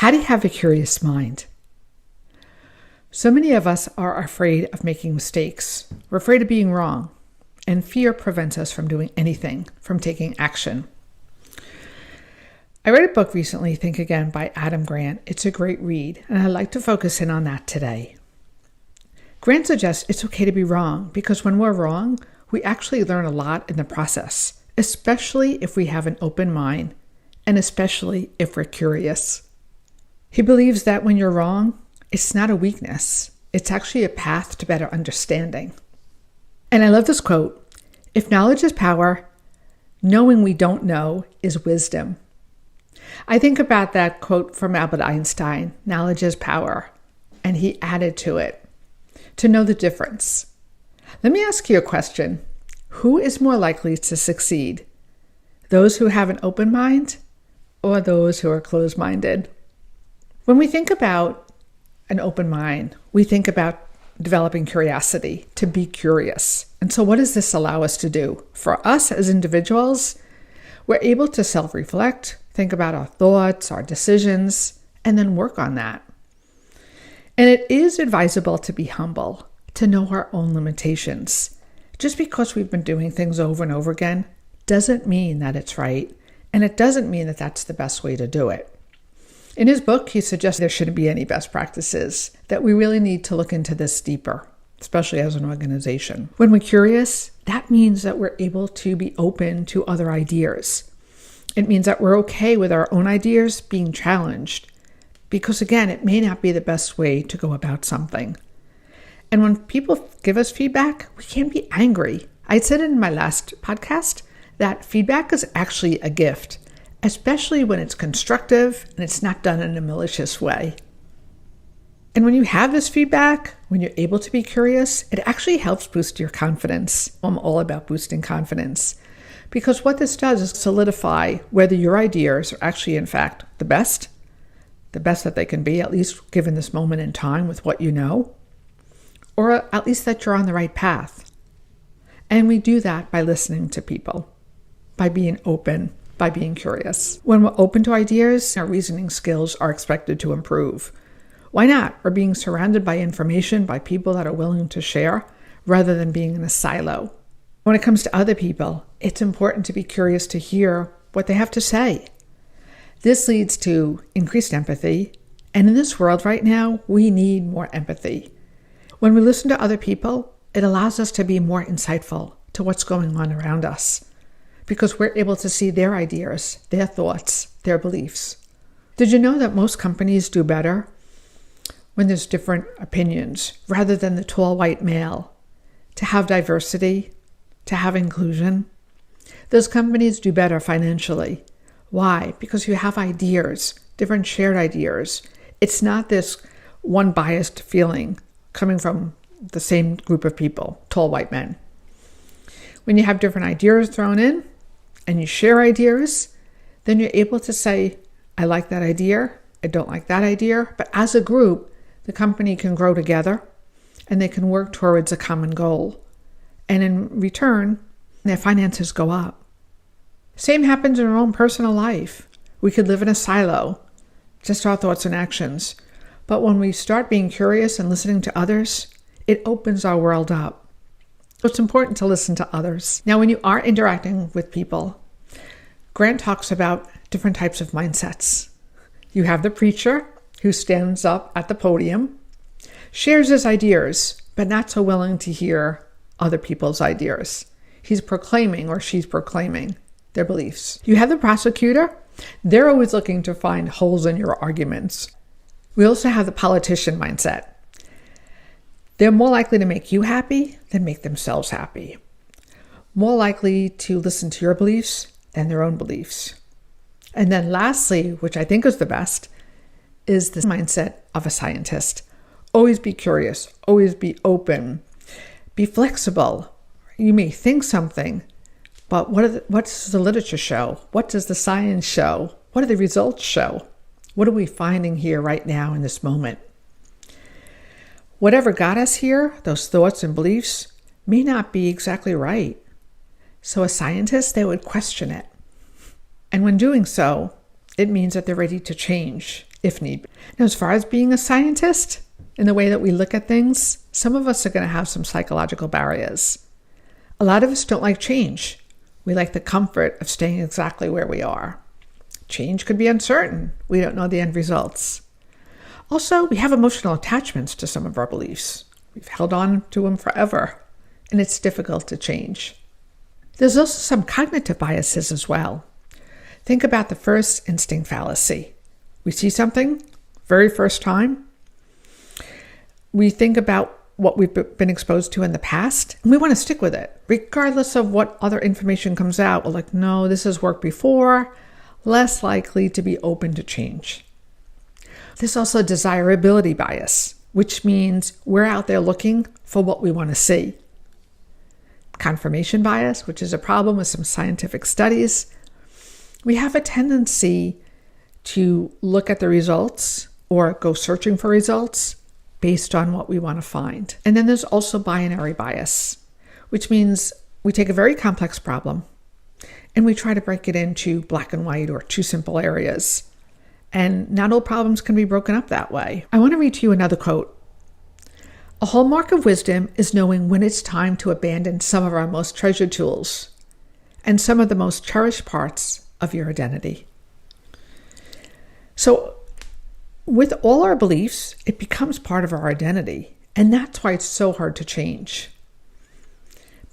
How do you have a curious mind? So many of us are afraid of making mistakes. We're afraid of being wrong. And fear prevents us from doing anything, from taking action. I read a book recently, Think Again, by Adam Grant. It's a great read, and I'd like to focus in on that today. Grant suggests it's okay to be wrong, because when we're wrong, we actually learn a lot in the process, especially if we have an open mind, and especially if we're curious. He believes that when you're wrong, it's not a weakness. It's actually a path to better understanding. And I love this quote: "If knowledge is power, knowing we don't know is wisdom." I think about that quote from Albert Einstein, "Knowledge is power," and he added to it, "to know the difference." Let me ask you a question. Who is more likely to succeed? Those who have an open mind or those who are closed-minded? When we think about an open mind, we think about developing curiosity, to be curious. And so what does this allow us to do? For us as individuals, we're able to self-reflect, think about our thoughts, our decisions, and then work on that. And it is advisable to be humble, to know our own limitations. Just because we've been doing things over and over again doesn't mean that it's right, and it doesn't mean that that's the best way to do it. In his book, he suggests there shouldn't be any best practices, that we really need to look into this deeper, especially as an organization. When we're curious, that means that we're able to be open to other ideas. It means that we're okay with our own ideas being challenged, because again, it may not be the best way to go about something. And when people give us feedback, we can't be angry. I said in my last podcast that feedback is actually a gift, especially when it's constructive and it's not done in a malicious way. And when you have this feedback, when you're able to be curious, it actually helps boost your confidence. I'm all about boosting confidence, because what this does is solidify whether your ideas are actually, in fact, the best that they can be, at least given this moment in time with what you know, or at least that you're on the right path. And we do that by listening to people, by being open, by being curious. When we're open to ideas, our reasoning skills are expected to improve. Why not? We're being surrounded by information, by people that are willing to share, rather than being in a silo. When it comes to other people, it's important to be curious to hear what they have to say. This leads to increased empathy, and in this world right now, we need more empathy. When we listen to other people, it allows us to be more insightful to what's going on around us, because we're able to see their ideas, their thoughts, their beliefs. Did you know that most companies do better when there's different opinions, rather than the tall white male? To have diversity, to have inclusion, those companies do better financially. Why? Because you have ideas, different shared ideas. It's not this one biased feeling coming from the same group of people, tall white men. When you have different ideas thrown in and you share ideas, then you're able to say, I like that idea, I don't like that idea. But as a group, the company can grow together and they can work towards a common goal. And in return, their finances go up. Same happens in our own personal life. We could live in a silo, just our thoughts and actions. But when we start being curious and listening to others, it opens our world up. So it's important to listen to others. Now, when you are interacting with people, Grant talks about different types of mindsets. You have the preacher who stands up at the podium, shares his ideas, but not so willing to hear other people's ideas. He's proclaiming, or she's proclaiming, their beliefs. You have the prosecutor. They're always looking to find holes in your arguments. We also have the politician mindset. They're more likely to make you happy than make themselves happy. More likely to listen to your beliefs than their own beliefs. And then lastly, which I think is the best, is the mindset of a scientist. Always be curious, always be open, be flexible. You may think something, but what does the literature show? What does the science show? What do the results show? What are we finding here right now in this moment? Whatever got us here, those thoughts and beliefs, may not be exactly right. So a scientist, they would question it. And when doing so, it means that they're ready to change. if need be. Now, as far as being a scientist, in the way that we look at things, some of us are going to have some psychological barriers. A lot of us don't like change. We like the comfort of staying exactly where we are. Change could be uncertain. We don't know the end results. Also, we have emotional attachments to some of our beliefs. We've held on to them forever, and it's difficult to change. There's also some cognitive biases as well. Think about the first instinct fallacy. We see something, very first time. We think about what we've been exposed to in the past, and we want to stick with it, regardless of what other information comes out. We're like, no, this has worked before, less likely to be open to change. There's also a desirability bias, which means we're out there looking for what we want to see. Confirmation bias, which is a problem with some scientific studies. We have a tendency to look at the results or go searching for results based on what we want to find. And then there's also binary bias, which means we take a very complex problem and we try to break it into black and white or two simple areas. And not all problems can be broken up that way. I want to read to you another quote. A hallmark of wisdom is knowing when it's time to abandon some of our most treasured tools and some of the most cherished parts of your identity. So with all our beliefs, it becomes part of our identity, and that's why it's so hard to change.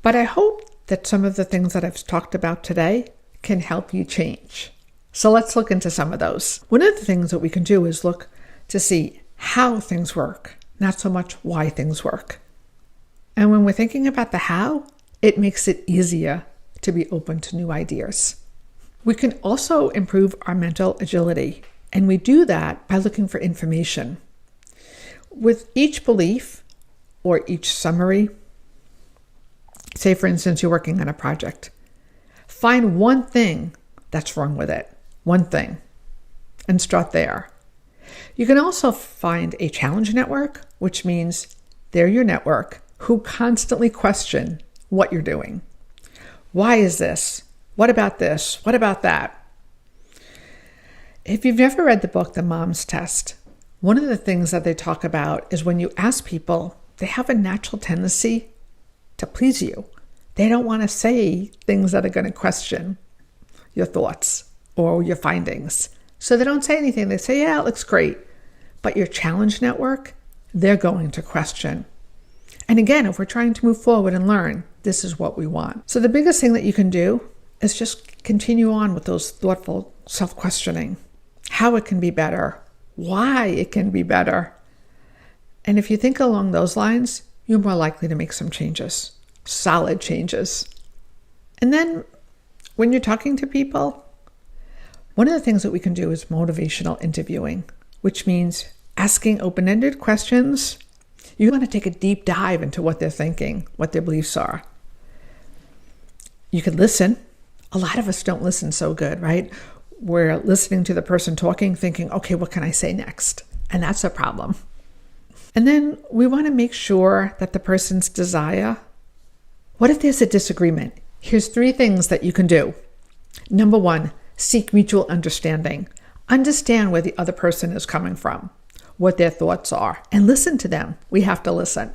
But I hope that some of the things that I've talked about today can help you change. So let's look into some of those. One of the things that we can do is look to see how things work, not so much why things work. And when we're thinking about the how, it makes it easier to be open to new ideas. We can also improve our mental agility, and we do that by looking for information. With each belief or each summary, say for instance, you're working on a project, find one thing that's wrong with it, one thing, and start there. You can also find a challenge network, which means they're your network who constantly question what you're doing. Why is this? What about this? What about that? If you've never read the book, The Mom's Test, one of the things that they talk about is when you ask people, they have a natural tendency to please you. They don't want to say things that are going to question your thoughts or your findings. So they don't say anything. They say, yeah, it looks great. But your challenge network, they're going to question. And again, if we're trying to move forward and learn, this is what we want. So the biggest thing that you can do is just continue on with those thoughtful self-questioning. How it can be better, why it can be better. And if you think along those lines, you're more likely to make some changes, solid changes. And then when you're talking to people, one of the things that we can do is motivational interviewing, which means asking open-ended questions. You want to take a deep dive into what they're thinking, what their beliefs are. You could listen. A lot of us don't listen so good, right? We're listening to the person talking, thinking, okay, what can I say next? And that's a problem. And then we want to make sure that the person's desire, what if there's a disagreement? Here's 3 things that you can do. Number 1, seek mutual understanding. Understand where the other person is coming from, what their thoughts are, and listen to them. We have to listen.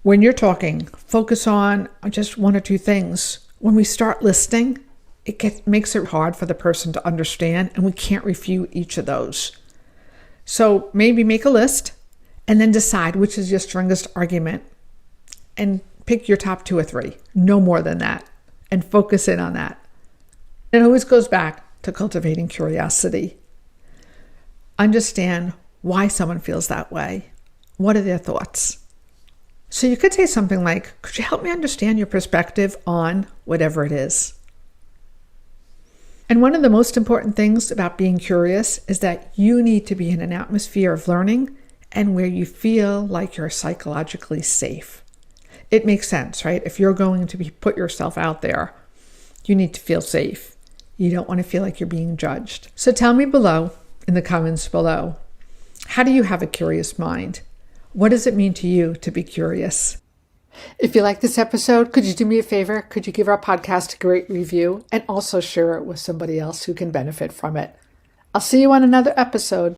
When you're talking, focus on just 1 or 2 things. When we start listening, it makes it hard for the person to understand, and we can't refute each of those. So maybe make a list and then decide which is your strongest argument and pick your top 2 or 3, no more than that, and focus in on that. It always goes back to cultivating curiosity. Understand why someone feels that way. What are their thoughts? So you could say something like, could you help me understand your perspective on whatever it is? And one of the most important things about being curious is that you need to be in an atmosphere of learning and where you feel like you're psychologically safe. It makes sense, right? If you're going to put yourself out there, you need to feel safe. You don't want to feel like you're being judged. So tell me below, in the comments below, how do you have a curious mind? What does it mean to you to be curious? If you like this episode, could you do me a favor? Could you give our podcast a great review and also share it with somebody else who can benefit from it? I'll see you on another episode.